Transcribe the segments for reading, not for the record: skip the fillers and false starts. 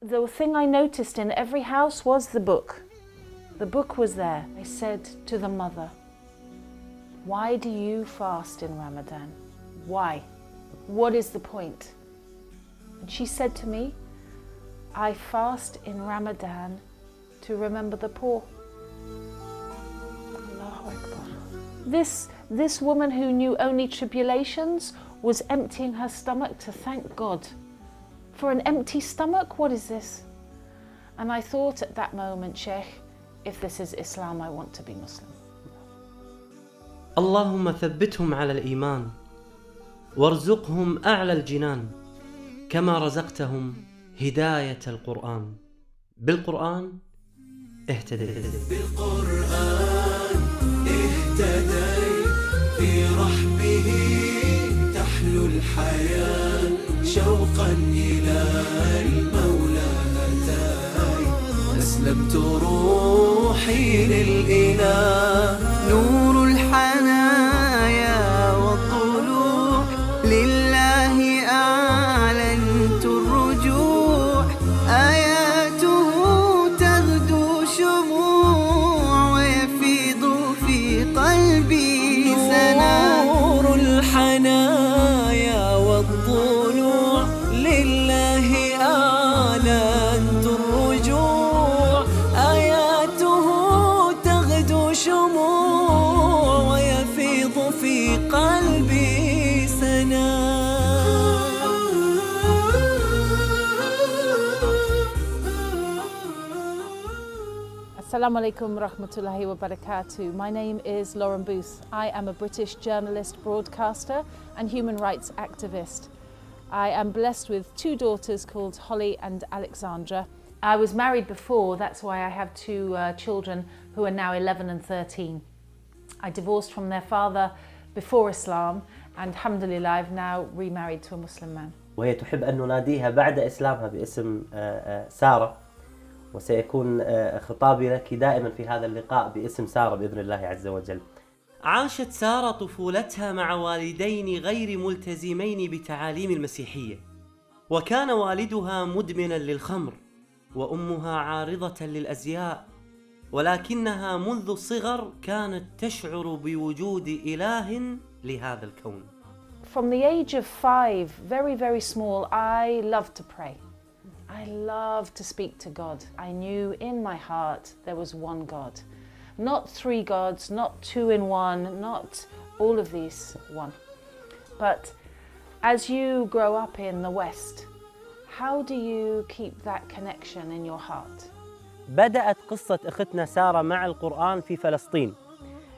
The thing I noticed in every house was the book. The book was there. I said to the mother, "Why do you fast in Ramadan? Why? What is the point?" And she said to me, "I fast in Ramadan to remember the poor." Allahu Akbar. This woman who knew only tribulations was emptying her stomach to thank God. For an empty stomach, what is this? And I thought at that moment, Sheikh, if this is Islam, I want to be Muslim. اللهم ثبتهم على الإيمان وارزقهم أعلى الجنان كما رزقتهم هداية القرآن. بالقرآن اهتديت. بالقرآن اهتديت، في رحمه تحلو الحياة، شوقا إلى المولى هتاي، أسلمت روحي للإله، نور الحنايا والطلوع، لله أعلنت الرجوع، آياته تغدو شموع، ويفيض في قلبي سنا، نور الحنايا والطلوع، لله أعلنت الرجوع، آياته تغدو شموع، ويفيض في قلبي سنا. Assalamu alaikum rahmatullahi wa barakatuh. My name is Lorn. I am a British journalist, broadcaster and human rights activist. I am blessed with two daughters called Holly and Alexandra. I was married before, that's why I have two children who are now 11 and 13. I divorced from their father before Islam and alhamdulillah I've now remarried to a Muslim man. وهي تحب أن نناديها بعد إسلامها باسم سارة، وسيكون خطابي لك دائما في هذا اللقاء باسم سارة بإذن الله عز وجل. عاشت سارة طفولتها مع والدين غير ملتزمين بتعاليم المسيحية، وكان والدها مدمنا للخمر وأمها عارضة للأزياء، ولكنها منذ الصغر كانت تشعر بوجود إله لهذا الكون. From the age of 5, very small, I loved to pray. I loved to speak to God. I knew in my heart there was one God. Not three gods, not two in one, not all of these one. But as you grow up in the West, how do you keep that connection in your heart? بدأت قصة أختنا سارة مع القرآن في فلسطين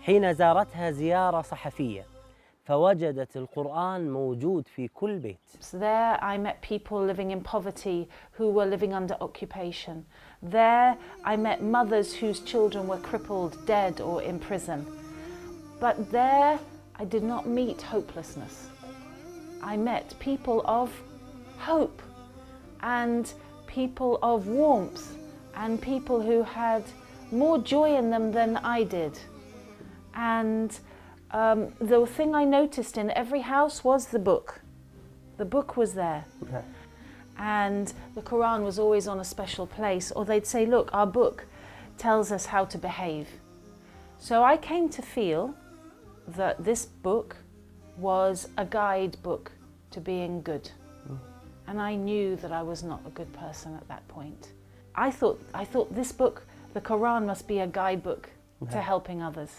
حين زارتها زيارة صحفية، فوجدت القرآن موجود في كل بيت. So there I met people living in poverty who were living under occupation. There I met mothers whose children were crippled, dead or in prison. But there I did not meet hopelessness. I met people of hope and people of warmth and people who had more joy in them than I did. And the thing I noticed in every house was the book. The book was there. Okay. And the Quran was always on a special place, or they'd say, look, our book tells us how to behave. So I came to feel that this book was a guidebook to being good. And I knew that I was not a good person at that point. I thought this book, the Quran, must be a guidebook to helping others.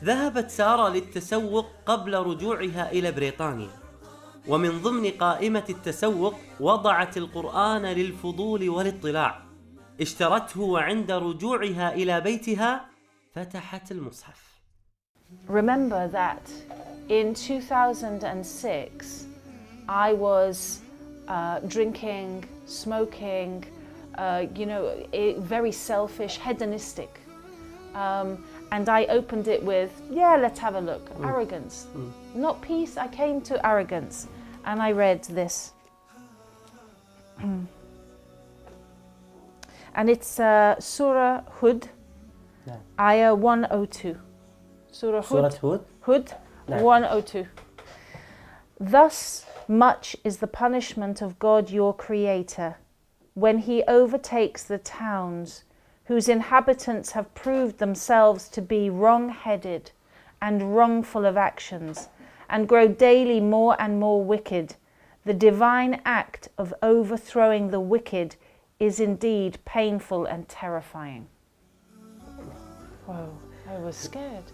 ذهبت سارة للتسوق قبل رجوعها إلى بريطانيا، ومن ضمن قائمة التسوق وضعت القرآن للفضول والاطلاع. اشترته وعند رجوعها إلى بيتها فتحت المصحف. Remember that in 2006 I was drinking, smoking, very selfish, hedonistic. And I opened it with, yeah, let's have a look. Arrogance. Not peace, I came to arrogance. And I read this. And it's Surah Hud, Ayah 102. Surah Hud, Hud 102. Thus much is the punishment of God your Creator, when He overtakes the towns whose inhabitants have proved themselves to be wrong-headed and wrongful of actions, and grow daily more and more wicked. The divine act of overthrowing the wicked is indeed painful and terrifying. Whoa, I was scared.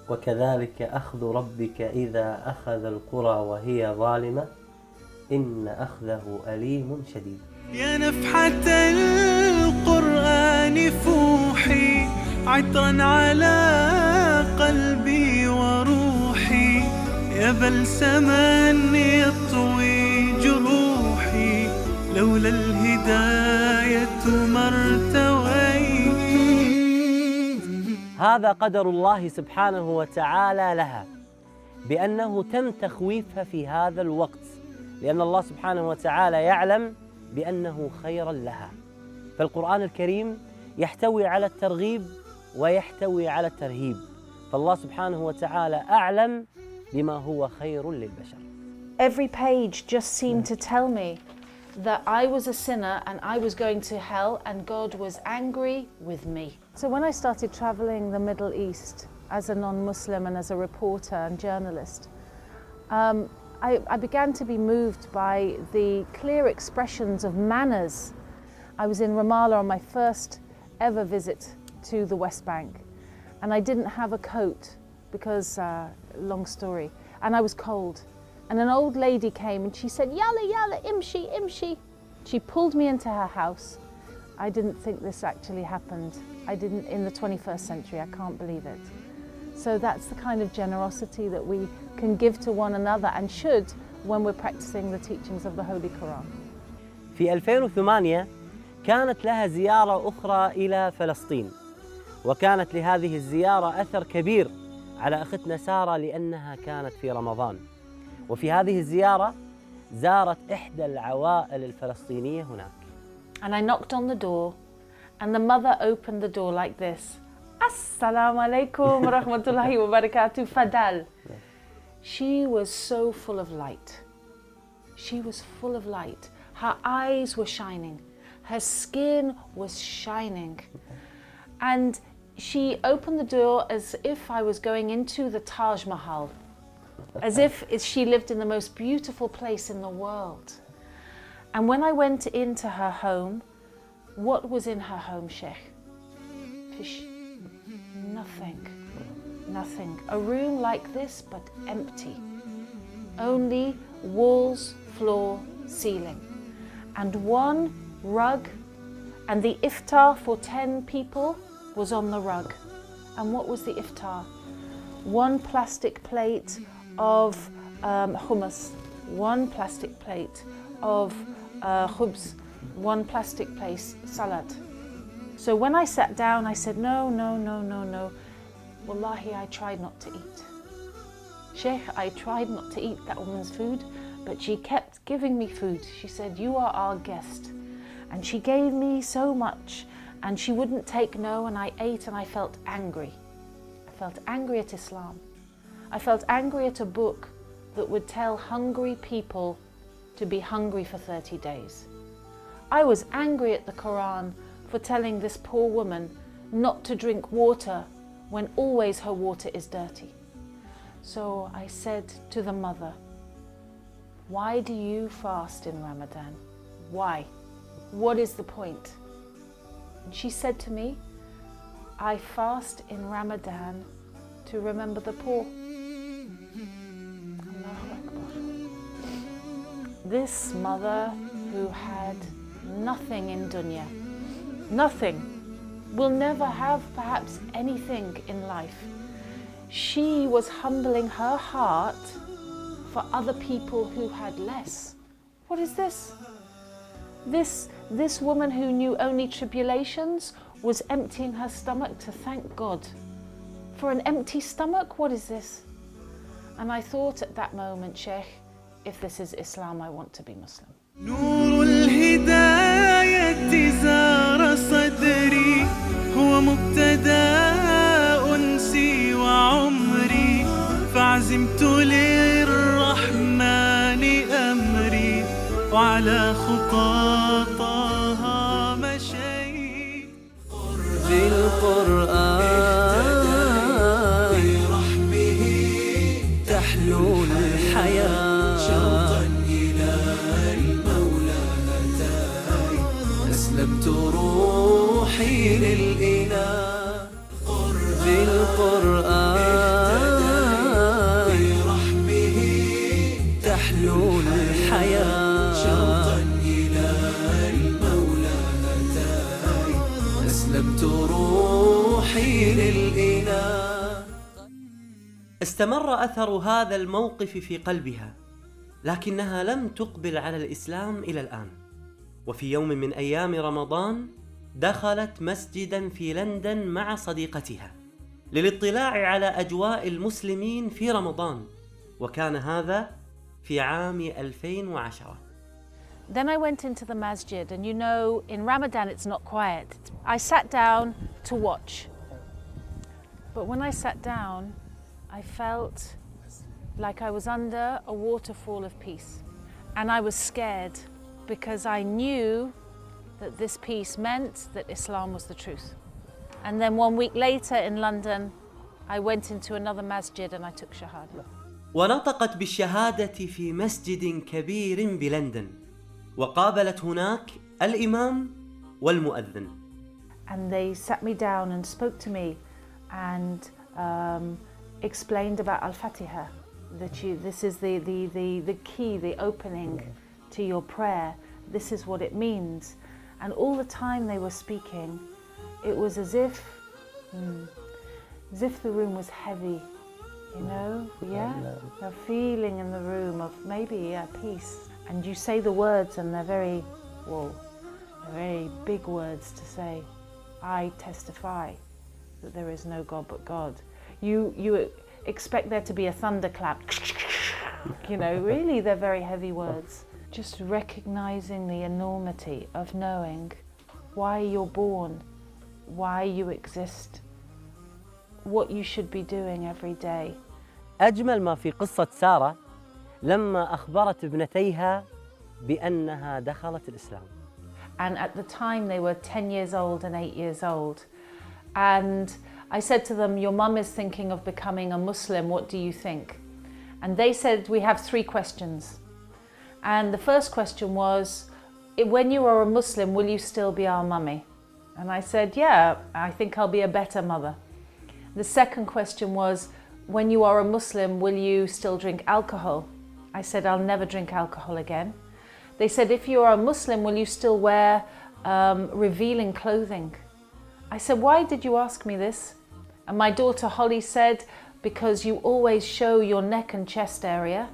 وكذلك أخذ ربك إذا أخذ القرى وهي ظالمة إن أخذه أليم شديد. يا نفحة القرآن فوحي عطرا على قلبي وروحي، يا بلسما يطوي جروحي لولا الهداية ما ارتويت. هذا قدر الله سبحانه وتعالى لها، بأنه تم تخويفها في هذا الوقت، لأن الله سبحانه وتعالى يعلم بأنه خيرا لها. فالقرآن الكريم يحتوي على الترغيب ويحتوي على الترهيب، فالله سبحانه وتعالى أعلم بما هو خير للبشر. Every page just seemed to tell me that I was a sinner and I was going to hell and God was angry with me. So when I started traveling the Middle East as a non-Muslim and as a reporter and journalist, I began to be moved by the clear expressions of manners. I was in Ramallah on my first ever visit to the West Bank, and I didn't have a coat because, long story, and I was cold. And an old lady came and she said, "Yalla, yalla, imshi, imshi." She pulled me into her house. I didn't think this actually happened. I didn't in the 21st century, I can't believe it. So that's the kind of generosity that we can give to one another and should when we're practicing the teachings of the Holy Quran. في 2008 كانت لها زيارة أخرى إلى فلسطين، وكانت لهذه الزيارة أثر كبير على أختنا سارة لأنها كانت في رمضان. وفي هذه الزيارة زارت إحدى العوائل الفلسطينية هناك. And I knocked on the door and the mother opened the door like this. Assalamu alaikum wa rahmatullahi wa barakatuh, Fadal. She was so full of light. She was full of light. Her eyes were shining. Her skin was shining. And she opened the door as if I was going into the Taj Mahal. As if she lived in the most beautiful place in the world. And when I went into her home, what was in her home, Sheikh? Fish. Nothing. Nothing. A room like this, but empty. Only walls, floor, ceiling. And one rug, and the iftar for 10 people was on the rug. And what was the iftar? One plastic plate of hummus, one plastic plate of khubz, one plastic plate salad. So when I sat down, I said, no, no, no, no, no. Wallahi, I tried not to eat. Sheikh, I tried not to eat that woman's food, but she kept giving me food. She said, you are our guest. And she gave me so much, and she wouldn't take no, and I ate and I felt angry. I felt angry at Islam. I felt angry at a book that would tell hungry people to be hungry for 30 days. I was angry at the Quran for telling this poor woman not to drink water when always her water is dirty. So I said to the mother, why do you fast in Ramadan? Why? What is the point? And she said to me, I fast in Ramadan to remember the poor. Allahu Akbar. This mother who had nothing in dunya, nothing, will never have perhaps anything in life. She was humbling her heart for other people who had less. What is this? This woman who knew only tribulations was emptying her stomach to thank God. For an empty stomach, what is this? And I thought at that moment, Sheikh, if this is Islam, I want to be Muslim. نور الهداية زار صدري هو مبتدأ أنسي وعمري فعزمت للرحمن أمري وعلى خطاطها مشيت بالقرآن برحمه تحلو الحياة شوقا إلى المولى هداي أسلمت روحي للإله بالقرآن برحمه تحلو الحياة شوقا إلى المولى هداي أسلمت روحي للإله. استمر أثر هذا الموقف في قلبها، لكنها لم تقبل على الإسلام إلى الآن. وفي يوم من أيام رمضان دخلت مسجدا في لندن مع صديقتها للاطلاع على أجواء المسلمين في رمضان، وكان هذا في عام 2010. Then I went into the masjid, and you know, in Ramadan it's not quiet. I sat down to watch. But when I sat down, I felt like I was under a waterfall of peace. And I was scared because I knew that this peace meant that Islam was the truth. And then 1 week later in London, I went into another masjid and I took shahada. ونطقت بالشهادة في مسجد كبير بلندن، وقابلت هناك الإمام والمؤذن. And they sat me down and spoke to me and explained about Al-Fatiha, that this is the key, the opening to your prayer. This is what it means. And all the time they were speaking, it was as if the room was heavy, you know, yeah? A feeling in the room of maybe peace. And you say the words and they're very big words to say. I testify that there is no God but God. You expect there to be a thunderclap, you know, really they're very heavy words. Just recognizing the enormity of knowing why you're born, why you exist, what you should be doing every day. أجمل ما في قصة سارة لما أخبرت ابنتيها بأنها دخلت الإسلام. And at the time they were 10 years old and 8 years old. And I said to them, your mum is thinking of becoming a Muslim, what do you think? And they said, we have 3 questions. And the first question was, when you are a Muslim, will you still be our mummy? And I said, yeah, I think I'll be a better mother. The second question was, when you are a Muslim, will you still drink alcohol? I said, I'll never drink alcohol again. They said, if you are a Muslim, will you still wear revealing clothing? I said, why did you ask me this? And my daughter Holly said, because you always show your neck and chest area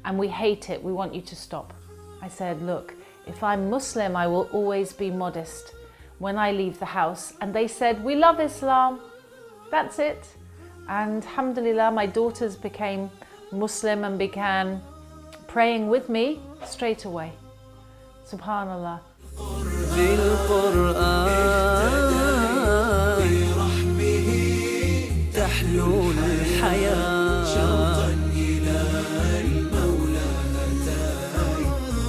and we hate it, we want you to stop. I said, look, if I'm Muslim, I will always be modest when I leave the house. And they said, we love Islam, that's it. And alhamdulillah, my daughters became Muslim and began praying with me straight away. Subhanallah. تحلو الحياة شوقا إلى المولى هداي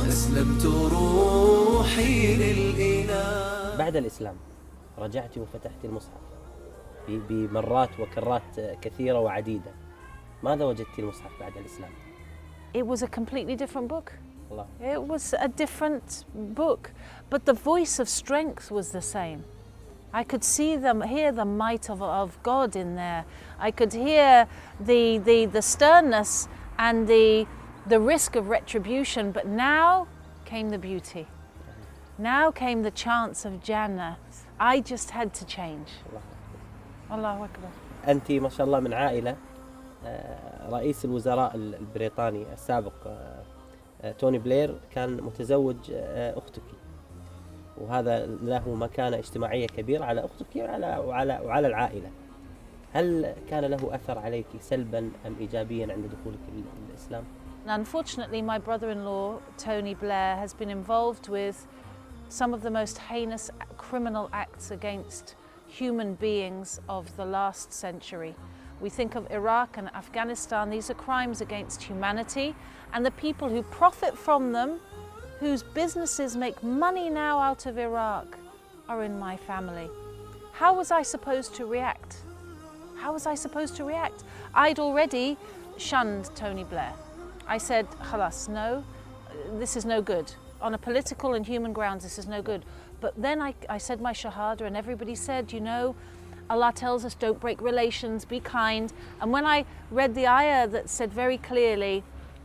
أسلمت روحي للإله. بعد الإسلام رجعت وفتحت المصحف بمرات وكرات كثيرة وعديدة. ماذا وجدت المصحف بعد الإسلام؟ It was a completely different book. Allah. It was a different book, but the voice of strength was the same. I could hear the might of God in there. I could hear the sternness and the risk of retribution, but now came the beauty. Now came the chance of Jannah. I just had to change. Allahu Akbar. أنت ما شاء الله من عائلة رئيس الوزراء البريطاني السابق توني بلير كان متزوج أختك. وهذا له مكانة اجتماعية كبيرة على أختك وعلى العائلة. هل كان له أثر عليك سلباً أم إيجابياً عند دخولك الإسلام؟ Unfortunately, my brother-in-law, Tony Blair, has been involved with some of the most heinous criminal acts against human beings of the last century. We think of Iraq and Afghanistan. These are crimes against humanity, and the people who profit from them, whose businesses make money now out of Iraq, are in my family. How was I supposed to react? How was I supposed to react? I'd already shunned Tony Blair. I said, khalas, no, this is no good. On a political and human grounds, this is no good. But then I said my shahada, and everybody said, you know, Allah tells us don't break relations, be kind. And when I read the ayah that said very clearly,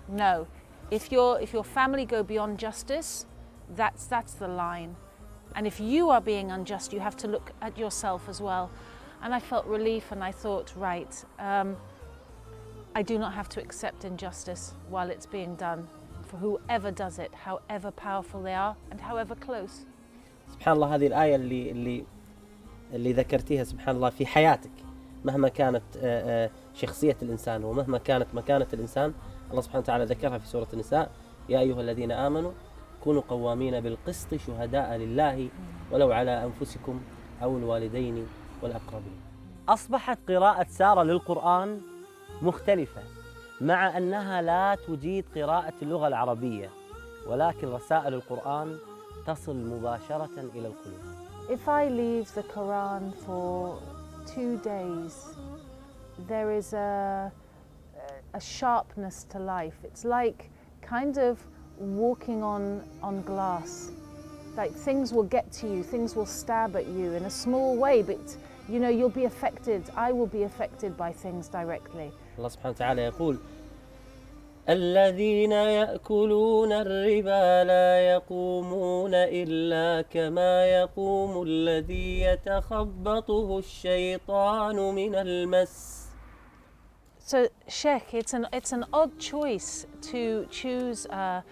no, if your family go beyond justice, that's the line. And if you are being unjust, you have to look at yourself as well. And I felt relief, and I thought, right, I do not have to accept injustice while it's being done for whoever does it, however powerful they are and however close. سبحان الله، هذه الآية اللي ذكرتيها سبحان الله في حياتك، مهما كانت شخصية الإنسان ومهما كانت مكانة الإنسان، الله سبحانه وتعالى ذكرها في سورة النساء: يا أيها الذين آمنوا كونوا قوامين بالقسط شهداء لله ولو على أنفسكم أو الوالدين والأقربين. أصبحت قراءة سارة للقرآن مختلفة، مع أنها لا تجيد قراءة اللغة العربية، ولكن رسائل القرآن تصل مباشرة إلى القلوب. If I leave the Quran for 2 days, there is a sharpness to life. It's like kind of walking on glass. Like things will get to you, things will stab at you in a small way, but you know, you'll be affected. I will be affected by things directly. الله سبحانه وتعالى يقول: الذين يأكلون الربا لا يقومون إلا كما يقوم الذي يتخبطه الشيطان من المس. So, Sheikh, it's an odd choice to choose a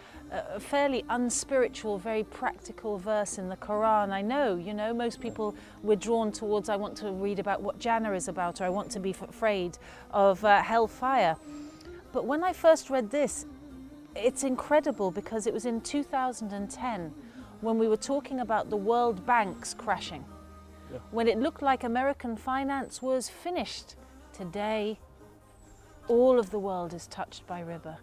fairly unspiritual, very practical verse in the Quran. I know, you know, most people we're drawn towards, I want to read about what Jannah is about, or I want to be afraid of hellfire. But when I first read this, it's incredible because it was in 2010 when we were talking about the world banks crashing, when it looked like American finance was finished. Today, all of the world is touched by riba.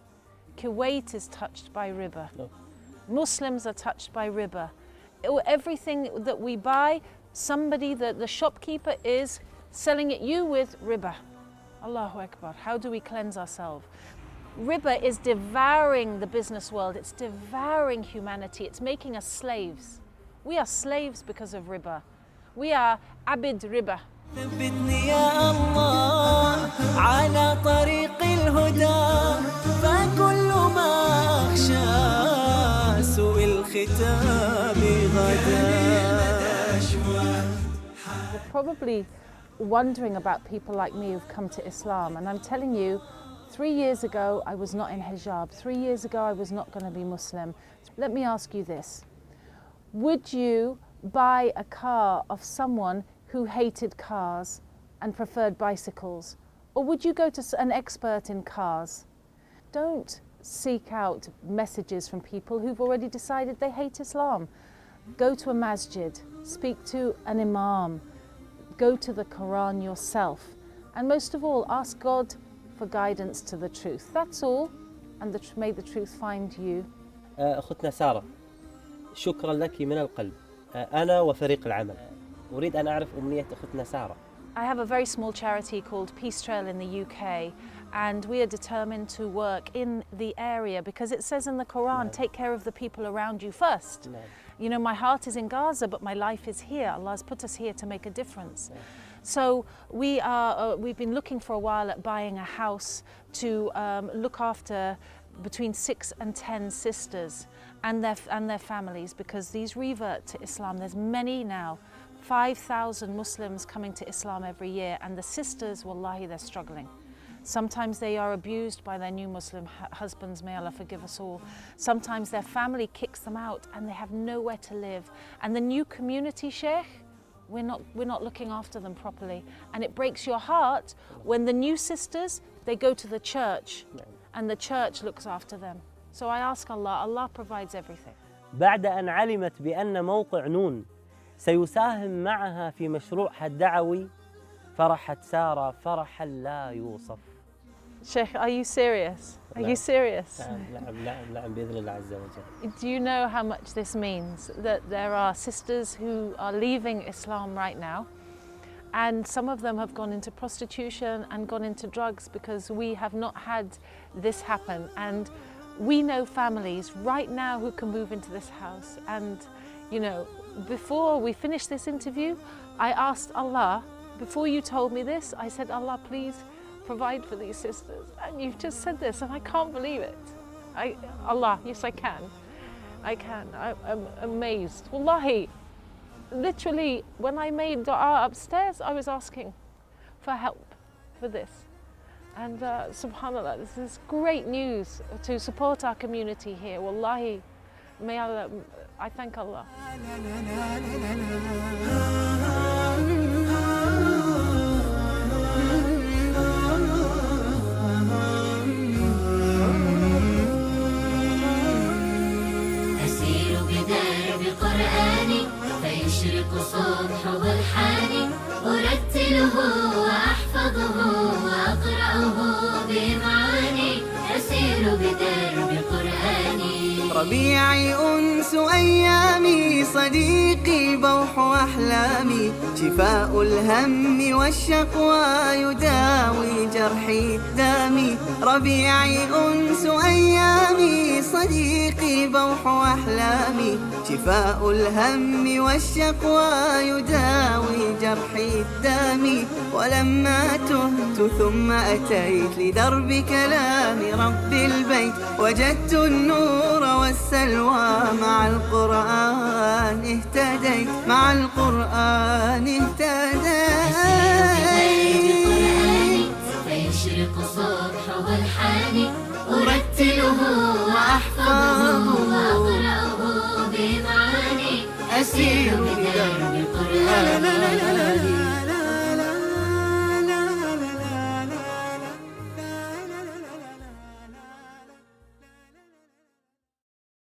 Kuwait is touched by riba. Muslims are touched by riba. Everything that we buy, somebody, the shopkeeper is selling it you with riba. Allahu Akbar. How do we cleanse ourselves? Riba is devouring the business world. It's devouring humanity. It's making us slaves. We are slaves because of riba. We are abid riba. ثبتني يا الله على طريق الهدى فكل ما أخشى سوء الختام غدا. Probably wondering about people like me who've come to Islam, and I'm telling you, 3 years ago I was not in hijab. 3 years ago I was not going to be Muslim. Let me ask you this: would you buy a car of someone who hated cars and preferred bicycles? Or would you go to an expert in cars? Don't seek out messages from people who've already decided they hate Islam. Go to a masjid, speak to an imam, go to the Quran yourself, and most of all, ask God for guidance to the truth. That's all, and may the truth find you. أختنا سارة، شكرا لك من القلب. أنا وفريق العمل أريد أن أعرف أمنية أختنا سارة. I have a very small charity called Peace Trail in the UK, and we are determined to work in the area because it says in the Quran, take care of the people around you first. You know, my heart is in Gaza, but my life is here. Allah has put us here to make a difference. So we've been looking for a while at buying a house to look after between 6 and 10 sisters and their families, because these revert to Islam. There's many now. 5,000 Muslims coming to Islam every year, and the sisters, wallahi, they're struggling. Sometimes they are abused by their new Muslim husbands, may Allah forgive us all. Sometimes their family kicks them out and they have nowhere to live. And the new community, Sheikh, we're not looking after them properly. And it breaks your heart when the new sisters, they go to the church and the church looks after them. So I ask Allah, Allah provides everything. بعد أن علمت بأن موقع نون سيساهم معها في مشروعها الدعوي فرحت سارة فرحا لا يوصف. Sheikh, are you serious? Are you serious? نعم بإذن الله عز وجل. Do you know how much this means? That there are sisters who are leaving Islam right now, and some of them have gone into prostitution and gone into drugs because we have not had this happen. And we know families right now who can move into this house. And, you know, before we finished this interview, I asked Allah, before you told me this, I said, Allah, please provide for these sisters. And you've just said this, and I can't believe it. Allah, yes, I can. I can. I'm amazed. Wallahi, literally, when I made dua upstairs, I was asking for help for this. And subhanAllah, this is great news to support our community here. Wallahi, may Allah, I thank Allah. أسير بدرب قرآني فيشرق صبحه الحاني أرتله وأحفظه وأقرأه بمعاني أسير بدرب قرآني ربيعي أنس أيامي صديقي بوح أحلامي شفاء الهم والشقوى يداوي جرحي دامي ربيعي أنس أيامي صديقي بوح أحلامي شفاء الهم والشقوى يداوي جرحي دامي ولما تهت ثم أتيت لدرب كلام رب البيت وجدت النور والسلوى مع القرآن اهتديت مع القرآن اهتديت فيشرق صبحه الحاني أرتله وأحفظه وأقرأه بمعاني أسير بدرب القرآن